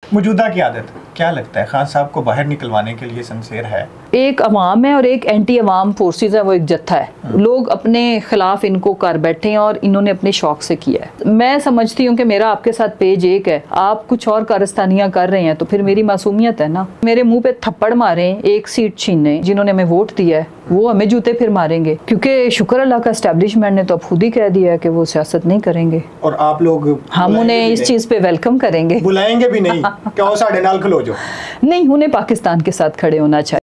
मौजूदा की आदत क्या लगता है खान साहब को बाहर निकलवाने के लिए सिंसियर है? एक अवाम है और एक एंटी अवाम फोर्सेस है, वो एक जत्था है। लोग अपने खिलाफ इनको कर बैठे हैं और इन्होंने अपने शौक से किया है। मैं समझती हूँ कि मेरा आपके साथ पेज एक है, आप कुछ और कारस्तानियां कर रहे हैं तो फिर मेरी मासूमियत है ना। मेरे मुंह पे थप्पड़ मारे, एक सीट छीने, जिन्होंने हमें वोट दिया है वो हमें जूते फिर मारेंगे, क्योंकि शुक्र अल्लाह का एस्टेब्लिशमेंट ने तो अब खुद ही कह दिया है कि वो सियासत नहीं करेंगे और आप लोग हम उन्हें इस चीज पे वेलकम करेंगे, बुलाएंगे भी नहीं। क्या साढ़े नाल खलो जो नहीं, उन्हें पाकिस्तान के साथ खड़े होना चाहिए।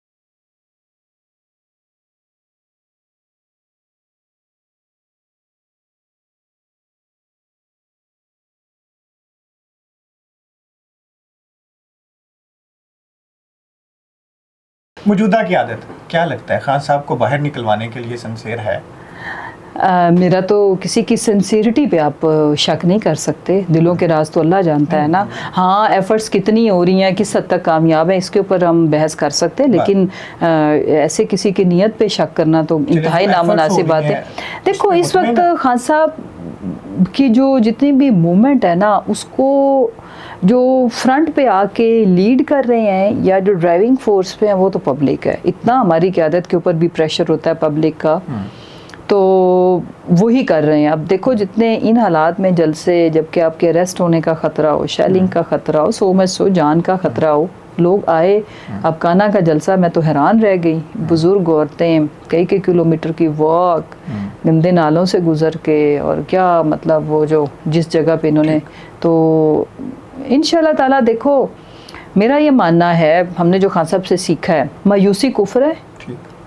मौजूदा की आदत क्या लगता है खान साहब को बाहर निकलवाने के लिए सिंसियर है? मेरा तो किसी की सिंसियरिटी पे आप शक नहीं कर सकते, दिलों के राज तो अल्लाह जानता है ना। हाँ, एफर्ट्स कितनी हो रही हैं, किस हद तक कामयाब है, इसके ऊपर हम बहस कर सकते हैं, लेकिन ऐसे किसी की नीयत पे शक करना तो इंतहाई नामुनासिब बात है। देखो, इस वक्त खान साहब की जो जितनी भी मूवमेंट है ना, उसको जो फ्रंट पे आके लीड कर रहे हैं या जो ड्राइविंग फोर्स पे हैं वो तो पब्लिक है। इतना हमारी क़यादत के ऊपर भी प्रेशर होता है पब्लिक का, तो वही कर रहे हैं। अब देखो, जितने इन हालात में जलसे, जबकि आपके अरेस्ट होने का ख़तरा हो, शेलिंग का ख़तरा हो, सो मच सो जान का ख़तरा हो, लोग आए। अब काना का जलसा, मैं तो हैरान रह गई। बुज़ुर्ग औरतें कई किलोमीटर की वॉक गंदे नालों से गुज़र के, और क्या मतलब वो जो जिस जगह पे इन्होंने, तो इंशाल्लाह ताला देखो, मेरा ये मानना है, हमने जो खान साहब से सीखा है, मायूसी कुफ्र है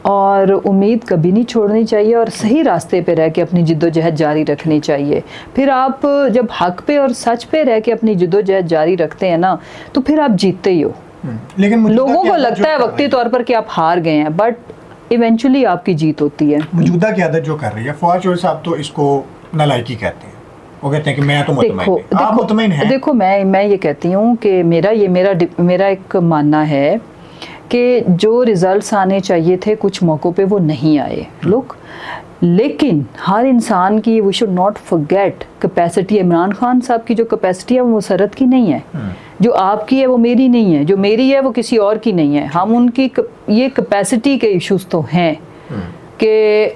और उम्मीद कभी नहीं छोड़नी चाहिए और सही रास्ते पे रह के अपनी जिद्दोजहद जारी रखनी चाहिए। फिर आप जब हक पे और सच पे रह के अपनी जिद्दोजहद जारी रखते हैं ना, तो फिर आप जीतते ही हो। लेकिन लोगों को लगता है वक्ती तौर पर कि आप हार गए हैं, बट इवेंचुअली आपकी जीत होती है। मौजूदा की आदत जो कर रही है फवाद चौधरी साहब, तो इसको नालायकी कहते हैं। वो कहते हैं कि मैं तो मुतमईन, आप मुतमईन हैं? देखो, मैं ये कहती हूँ कि मेरा एक मानना है कि जो रिजल्ट्स आने चाहिए थे कुछ मौक़ों पे वो नहीं आए लोग, लेकिन हर इंसान की, we should not forget capacity. Imran Khan साहब की जो कैपेसिटी है वो मुसरत की नहीं है, जो आपकी है वो मेरी नहीं है, जो मेरी है वो किसी और की नहीं है। हम उनकी ये कैपेसिटी के इश्यूज तो हैं कि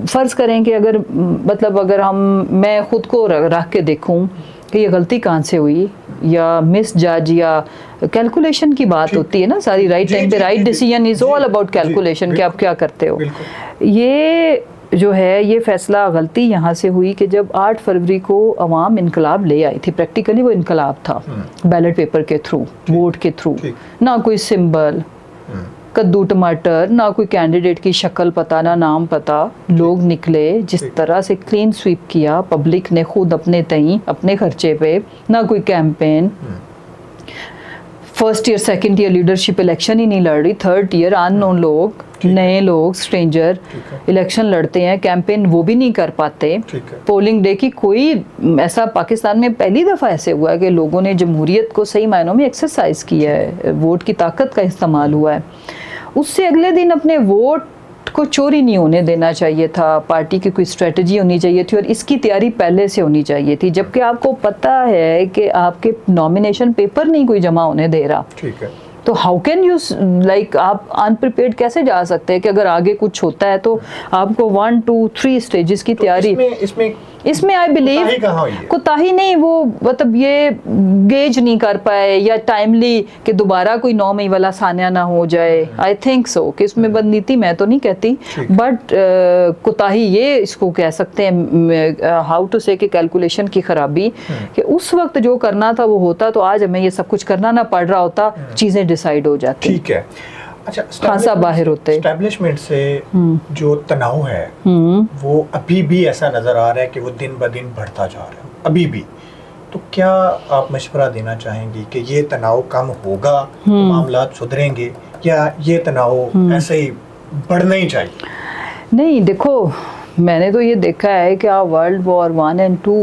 फ़र्ज़ करें कि अगर मतलब अगर मैं ख़ुद को रख के देखूं कि ये गलती कहाँ से हुई, या मिस जज या कैलकुलेशन की बात होती है ना सारी, राइट टाइम पे right decision is all about calculation, कि आप क्या करते हो। ये जो है ये फ़ैसला गलती यहाँ से हुई कि जब 8 फरवरी को अवाम इनकलाब ले आई थी, प्रैक्टिकली वो इनकलाब था बैलेट पेपर के थ्रू, वोट के थ्रू, ना कोई सिंबल, कद्दू टमाटर, ना कोई कैंडिडेट की शक्ल पता, ना नाम पता। लोग निकले, जिस तरह से क्लीन स्वीप किया पब्लिक ने खुद अपने तई अपने खर्चे पे, ना कोई campaign. First year second year leadership election ही नहीं लड़ रही, थर्ड ईयर अननोन लोग, नए लोग, स्ट्रेंजर इलेक्शन लड़ते हैं, कैंपेन वो भी नहीं कर पाते। पोलिंग डे की कोई ऐसा पाकिस्तान में पहली दफ़ा ऐसे हुआ है कि लोगों ने जमहूरियत को सही मायनों में एक्सरसाइज किया है, वोट की ताकत का इस्तेमाल हुआ है। उससे अगले दिन अपने वोट को चोरी नहीं होने देना चाहिए था, पार्टी की कोई स्ट्रेटजी होनी चाहिए थी और इसकी तैयारी पहले से होनी चाहिए थी, जबकि आपको पता है कि आपके नॉमिनेशन पेपर नहीं कोई जमा होने दे रहा। ठीक है, तो हाउ कैन यू लाइक, आप अनप्रिपेयर्ड कैसे जा सकते हैं कि अगर आगे कुछ होता है तो आपको 1 2 3 स्टेजेस की तैयारी। इसमें आई बिलीव कोताही नहीं, वो मतलब ये गेज नहीं कर पाए या टाइमली कि दोबारा कोई 9 मई वाला सानिया ना हो जाए। आई थिंक सो कि इसमें बदनीति मैं तो नहीं कहती, बट कोताही ये इसको कह सकते हैं, हाउ टू से कि कैलकुलेशन की खराबी, कि उस वक्त जो करना था वो होता तो आज हमें ये सब कुछ करना ना पड़ रहा होता, चीज़ें डिसाइड हो जाती। ठीक है, अच्छा, खासा बाहर होते एस्टेब्लिशमेंट से जो तनाव है वो अभी भी ऐसा नज़र आ रहा है कि वो दिन ब दिन बढ़ता जा रहा है अभी भी। तो क्या आप मशवरा देना चाहेंगी कि ये तनाव कम होगा, तो मामला सुधरेंगे, या ये तनाव ऐसे ही बढ़ना ही चाहिए? नहीं, देखो, मैंने तो ये देखा है कि वर्ल्ड वॉर 1 और 2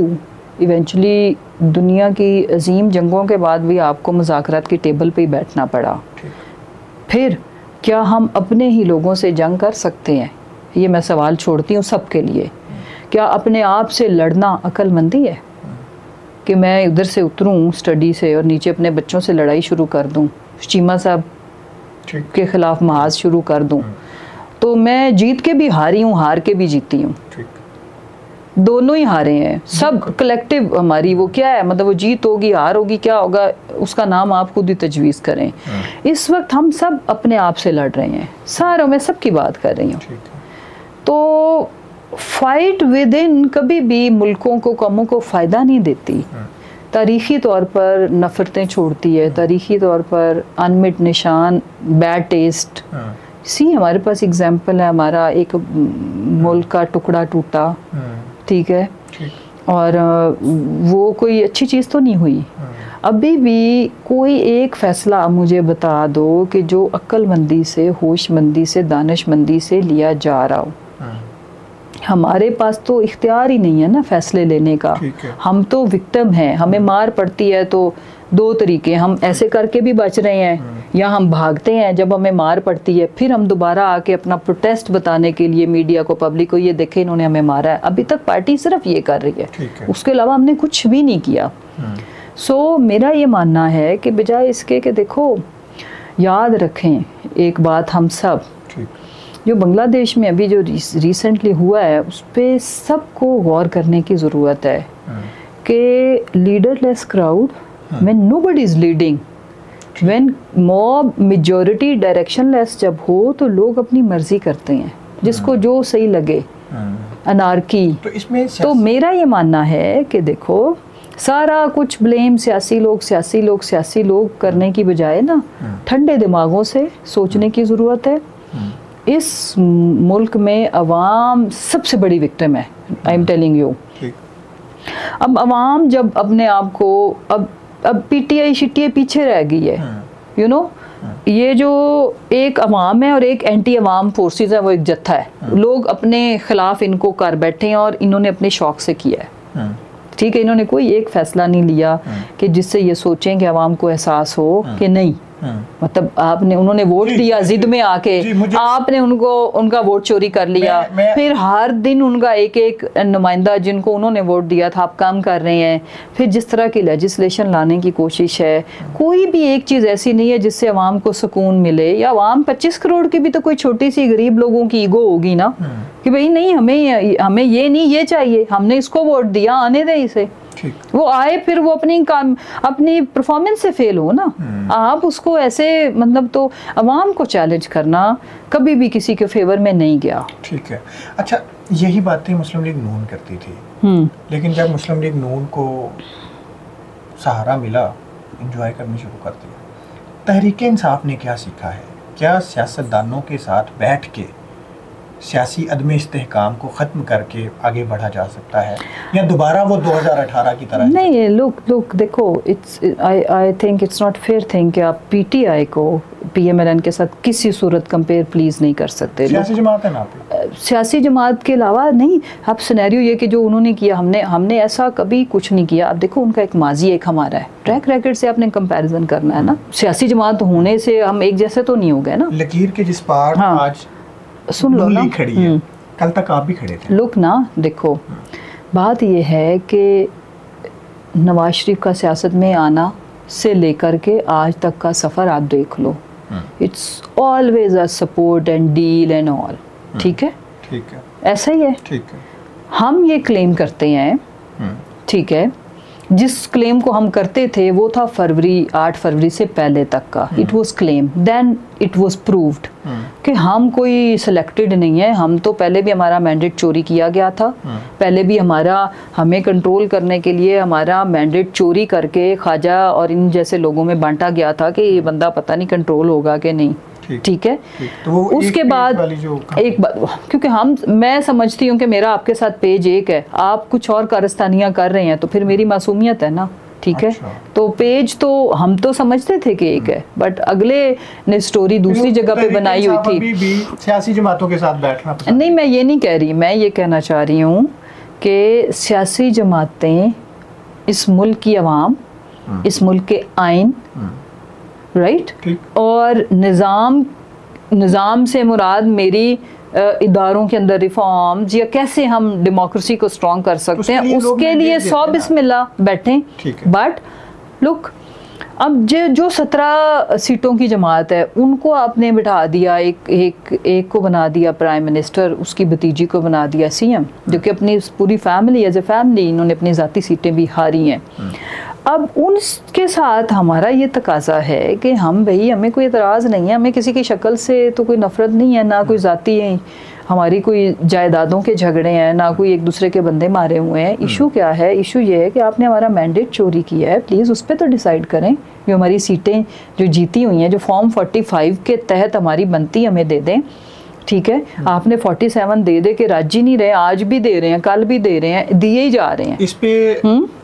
इवेंचुअली दुनिया की अजीम जंगों के बाद भी आपको मुज़ाकरात की टेबल पे ही बैठना पड़ा। फिर क्या हम अपने ही लोगों से जंग कर सकते हैं? ये मैं सवाल छोड़ती हूँ सबके लिए। क्या अपने आप से लड़ना अक्लमंदी है? कि मैं उधर से उतरूं स्टडी से और नीचे अपने बच्चों से लड़ाई शुरू कर दूं, चीमा साहब के खिलाफ महाज शुरू कर दूं, तो मैं जीत के भी हारी हूँ, हार के भी जीती हूँ, दोनों ही हारे हैं। सब कलेक्टिव हमारी वो क्या है, मतलब वो जीत होगी हार होगी क्या होगा उसका नाम आप खुद ही तजवीज़ करें। इस वक्त हम सब अपने आप से लड़ रहे हैं, सारों में सबकी बात कर रही हूँ। तो फाइट विद इन कभी भी मुल्कों को, कौमों को फ़ायदा नहीं देती, तारीख़ी तौर पर नफ़रतें छोड़ती है, तारीख़ी तौर पर अनमिट निशान, बैड टेस्ट। सी हमारे पास एग्जाम्पल है, हमारा एक मुल्क का टुकड़ा टूटा, ठीक है, और वो कोई अच्छी चीज़ तो नहीं हुई। अभी भी कोई एक फ़ैसला मुझे बता दो कि जो अक्लमंदी से, होशमंदी से, दानिशमंदी से लिया जा रहा हो। हमारे पास तो इख्तियार ही नहीं है ना फ़ैसले लेने का, हम तो विक्टिम हैं। हमें मार पड़ती है तो दो तरीके, हम ऐसे करके भी बच रहे हैं या हम भागते हैं जब हमें मार पड़ती है, फिर हम दोबारा आके अपना प्रोटेस्ट बताने के लिए मीडिया को, पब्लिक को, ये देखे इन्होंने हमें मारा है। अभी तक पार्टी सिर्फ ये कर रही है, उसके अलावा हमने कुछ भी नहीं किया। सो मेरा ये मानना है कि बजाय इसके कि देखो, याद रखें एक बात हम सब, जो बांग्लादेश में अभी जो रिसेंटली हुआ है उस पर सबको गौर करने की ज़रूरत है कि leaderless crowd, when nobody is leading, when mob majority directionless जब हो तो लोग अपनी मर्जी करते हैं, जिसको जो सही लगे, अनार्की। तो इसमें तो मेरा ये मानना है कि देखो, सारा कुछ ब्लेम सियासी लोग करने की बजाय ना ठंडे दिमागों से सोचने की ज़रूरत है। इस मुल्क में अवाम सबसे बड़ी विक्टिम है, आई एम टेलिंग यू। अब अवाम जब अपने आप को, अब पीटीआई शिटीआई पीछे रह गई है, यू नो, ये जो एक अवाम है और एक एंटी अवाम फोर्सेस है, वो एक जत्था है। लोग अपने खिलाफ इनको कर बैठे हैं और इन्होंने अपने शौक से किया है, ठीक है। इन्होंने कोई एक फैसला नहीं लिया कि जिससे ये सोचें कि अवाम को एहसास हो कि नहीं, मतलब आपने, उन्होंने वोट दिया जिद में आके, आपने उनका वोट चोरी कर लिया, फिर हर दिन उनका एक एक नुमाइंदा जिनको उन्होंने वोट दिया था आप काम कर रहे हैं। फिर जिस तरह की लेजिस्लेशन लाने की कोशिश है, कोई भी एक चीज़ ऐसी नहीं है जिससे अवाम को सुकून मिले। या अवाम 25 करोड़ की भी तो कोई छोटी सी गरीब लोगों की ईगो होगी ना कि भाई नहीं, हमें ये नहीं, ये चाहिए, हमने इसको वोट दिया, आने दे इसे, वो आए, फिर वो अपनी परफॉर्मेंस से फेल हो ना, आप उसको ऐसे, मतलब तो अवाम को चैलेंज करना कभी भी किसी के फेवर में नहीं गया। ठीक है। अच्छा, यही बातें मुस्लिम लीग नून करती थी, लेकिन जब मुस्लिम लीग नून को सहारा मिला, एंजॉय करनी शुरू कर दिया। तहरीक इंसाफ ने क्या सीखा है? क्या सियासतदानों के साथ बैठ के सियासी अदम इस्तेहकाम को ख़त्म करके आगे बढ़ा जा सकता है, या दोबारा वो 2018 की तरह? नहीं, लुक देखो, I think it's not fair thing कि आप पीटीआई को पीएमएलएन के साथ किसी सूरत कंपेयर प्लीज़ नहीं कर सकते। सियासी जमात है ना, सियासी जमात के अलावा नहीं। अब सिनेरियो ये कि जो उन्होंने किया, हमने ऐसा कभी कुछ नहीं किया। अब देखो, उनका एक माजी एक हमारा है, ट्रैक रिकॉर्ड से आपने कंपैरिजन करना है ना। सियासी जमात होने से हम एक जैसे तो नहीं हो गए ना। लकीर के जिस पार आज सुन लो ना, खड़ी है, कल तक आप भी खड़े थे। लुक ना, देखो बात ये है कि नवाज शरीफ का सियासत में आना से लेकर के आज तक का सफ़र आप देख लो, it's always a support and deal and all, ठीक है, ऐसा ही है, ठीक है। हम ये क्लेम करते हैं, ठीक है, जिस क्लेम को हम करते थे वो था 8 फरवरी से पहले तक का। It was claim, then it was proved कि हम कोई सिलेक्टेड नहीं है। हम तो पहले भी हमारा मैंडेट चोरी किया गया था, पहले भी हमें कंट्रोल करने के लिए हमारा मैंडेट चोरी करके ख्वाजा और इन जैसे लोगों में बांटा गया था कि ये बंदा पता नहीं कंट्रोल होगा कि नहीं, ठीक है। तो उसके बाद एक बात, क्योंकि मैं समझती हूँ कि मेरा आपके साथ पेज एक है, आप कुछ और कारस्तानियाँ कर रहे हैं, तो फिर मेरी मासूमियत है ना, ठीक है। तो पेज तो हम तो समझते थे कि एक है, बट अगले ने स्टोरी दूसरी जगह पे बनाई हुई थी। सियासी जमातों के साथ बैठना नहीं, मैं ये नहीं कह रही, मैं ये कहना चाह रही हूँ कि सियासी जमातें, इस मुल्क की अवाम, इस मुल्क के आइन, राइट, और निज़ाम से मुराद मेरी इदारों के अंदर रिफॉर्म्स या कैसे हम डेमोक्रेसी को स्ट्रॉन्ग कर सकते हैं, उसके लिए 100 बिस्मिल्लाह बैठें। बट लुक, अब जो 17 सीटों की जमात है उनको आपने बिठा दिया, एक को बना दिया प्राइम मिनिस्टर, उसकी भतीजी को बना दिया सीएम, जो कि अपनी पूरी फैमिली एज ए फैमिली इन्होंने अपनी ज़ाती सीटें भी हारी हैं। अब उनके साथ हमारा ये तकाजा है कि हम भाई, हमें कोई एतराज़ नहीं है, हमें किसी की शक्ल से तो कोई नफ़रत नहीं है, ना कोई ज़ाती है हमारी कोई जायदादों के झगड़े हैं, ना कोई एक दूसरे के बंदे मारे हुए हैं। इशू क्या है? इशू ये है कि आपने हमारा मैंडेट चोरी किया है, प्लीज़ उस पर तो डिसाइड करें। जो हमारी सीटें जो जीती हुई हैं, जो फॉर्म 45 के तहत हमारी बनती, हमें दे दें। ठीक है, आपने 47 दे के राजी नहीं रहे, आज भी दे रहे हैं, कल भी दे रहे हैं, दिए ही जा रहे हैं।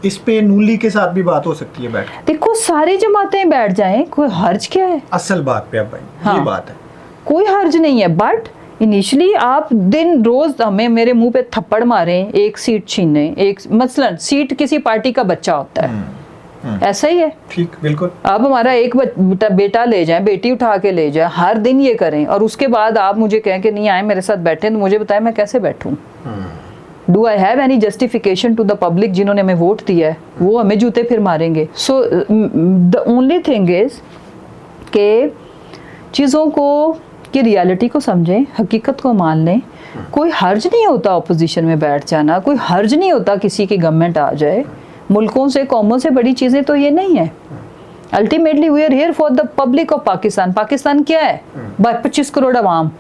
इस पे नूली के साथ भी बात हो सकती है बैठ। देखो सारी जमातें बैठ जाएं, कोई हर्ज क्या है? असल बात पे अब भाई हाँ, ये बात है, कोई हर्ज नहीं है। बट इनिशियली आप दिन रोज हमें मेरे मुंह पे थप्पड़ मारें, एक सीट छीने, एक मसलन सीट किसी पार्टी का बच्चा होता है, ऐसा ही है। ठीक, बिल्कुल। आप हमारा एक बेटा ले जाएं, बेटी उठा के ले जाएं, हर दिन ये करें, और उसके बाद आप मुझे कहें कि नहीं आए मेरे साथ बैठे, तो मुझे बताएं मैं कैसे बैठूं? Do I have any justification to the public? जिन्होंने हमें वोट दिया है वो हमें जूते फिर मारेंगे। So the only thing is के चीज़ों को की रियलिटी को समझें, हकीकत को मान लें। कोई हर्ज नहीं होता अपोजिशन में बैठ जाना, कोई हर्ज नहीं होता किसी की गवर्नमेंट आ जाए। मुल्कों से, कौमों से बड़ी चीज़ें तो ये नहीं है। Ultimately we are here for the public of Pakistan. Pakistan क्या है? 25 करोड़ आवाम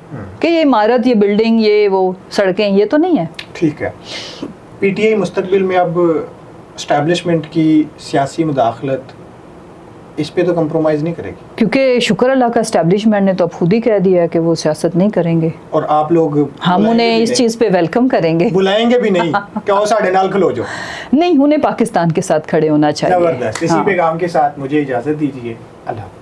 कि ये इमारत, ये बिल्डिंग, ये वो सड़कें, ये तो नहीं है। ठीक है। पीटीआई मुस्तकबिल में अब एस्टैब्लिशमेंट की सियासी मुदाखलत, इस पे तो कंप्रोमाइज़ नहीं करेगी, क्योंकि शुक्र अल्लाह का एस्टैब्लिशमेंट ने तो अब खुद ही कह दिया है कि वो सियासत नहीं करेंगे। और आप लोग, हम उन्हें इस चीज़ पे वेलकम करेंगे, बुलाएंगे भी नहीं। क्या साढ़े नाल खलो जो नहीं, उन्हें पाकिस्तान के साथ खड़े होना चाहिए। जबरदस्त। इसी पैगाम के साथ मुझे इजाज़त दीजिए। अल्लाह।